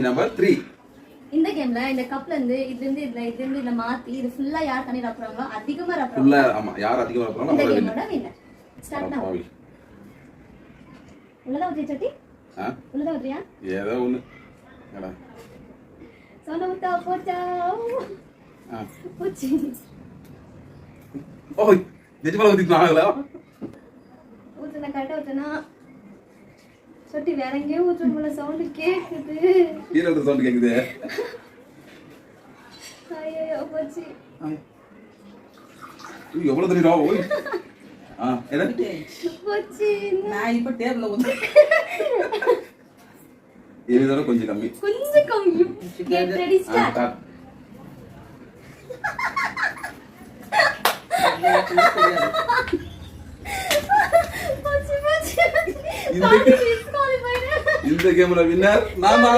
Number 3. இந்த கேம்ல இந்த கப்ல இருந்து இதுல மாத்தி இது ஃபுல்லா யார் தண்ணி ரப்புறாங்களோ அதிகமா ரப்புறாங்க. ஃபுல்லா ஆமா யார் அதிகமா ரப்புறாங்களோ இந்த அவங்க கேமோட வின்னர். ஸ்டார்ட் நவ. உள்ளதா ஊத்தி சட்டி? உள்ளதா ஊத்தியா? ஏதோ ஒண்ணு. எடா. சொன்னமுத்தா போச்சா. போச்சி. ஓய் நிஜமா ஊத்திட்டாங்களா? ஊத்துன கரெக்டா ஊத்துனா சட்டி வேற எங்கேயோ ஊத்துன போல சவுண்ட் கேக்குது. கீழ இருந்து சவுண்ட் கேக்குது. ஐயோ போச்சி. எவ்வளவு தெரியுமா? ஓய். என்ன? போச்சி. நான் இப்ப டேபிள்ல வந்து இதோட கொஞ்சம் கம்மி. கொஞ்சம் கம்மி. Get ready start. போச்சி. இந்த கேம்ல வின்னர் நானா?